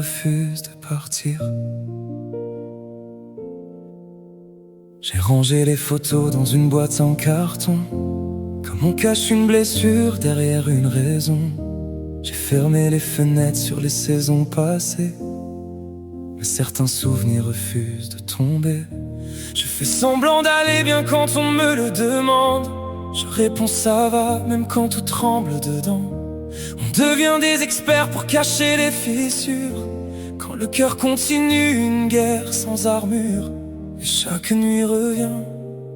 refuse de partir. J'ai rangé les photos dans une boîte en carton, comme on cache une blessure derrière une raison. J'ai fermé les fenêtres sur les saisons passées, mais certains souvenirs refusent de tomber. Je fais semblant d'aller bien quand on me le demande. Je réponds ça va, même quand tout tremble dedans. On devient des experts pour cacher les fissures, quand le cœur continue une guerre sans armure. Et chaque nuit revient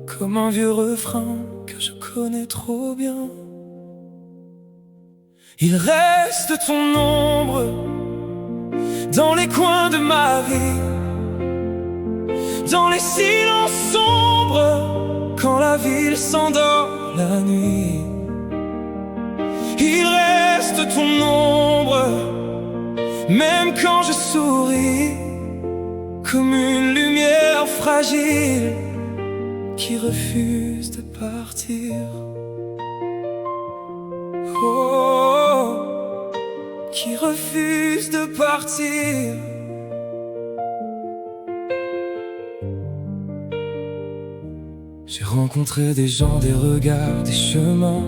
comme un vieux refrain que je connais trop bien. Il reste ton ombre dans les coins de ma vie, dans les silences sombres, quand la ville s'endort la nuit. Il reste ton ombre, même quand je souris, comme une lumière fragile qui refuse de partir. Oh, qui refuse de partir. J'ai rencontré des gens, des regards, des chemins,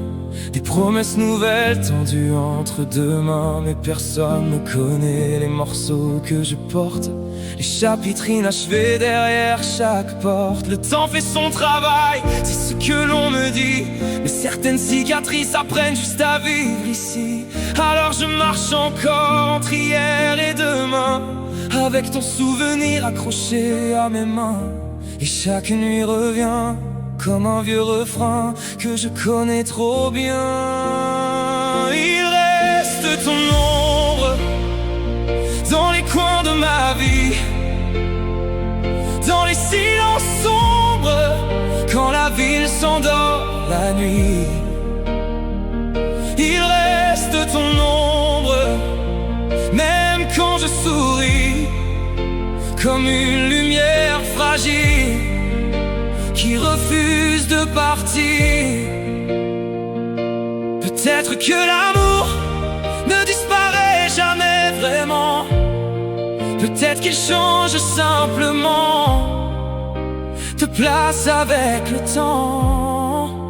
des promesses nouvelles tendues entre deux mains. Mais personne ne connaît les morceaux que je porte, les chapitres inachevés derrière chaque porte. Le temps fait son travail, c'est ce que l'on me dit, mais certaines cicatrices apprennent juste à vivre ici. Alors je marche encore entre hier et demain, avec ton souvenir accroché à mes mains. Et chaque nuit revient comme un vieux refrain que je connais trop bien. Il reste ton ombre dans les coins de ma vie, dans les silences sombres, quand la ville s'endort la nuit. Il reste ton ombre, même quand je souris, comme une lumière fragile qui refuse de partir. Peut-être que l'amour ne disparaît jamais vraiment, peut-être qu'il change simplement de place avec le temps.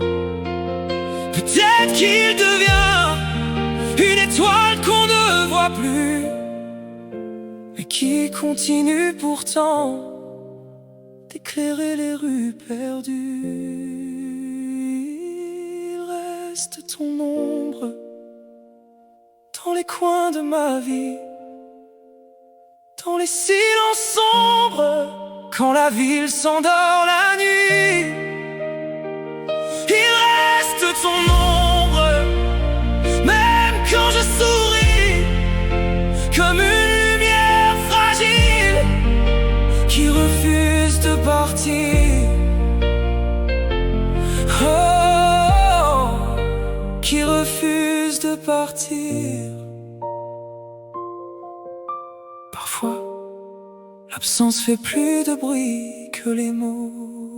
Peut-être qu'il devient une étoile qu'on ne voit plus, mais qui continue pourtant d'éclairer les rues perdues. Il reste ton ombre dans les coins de ma vie, dans les silences sombres, quand la ville s'endort la nuit. Il reste ton ombre, même quand je souris, comme une lumière fragile qui refuse de partir. Oh, qui refuse de partir. Parfois, l'absence fait plus de bruit que les mots.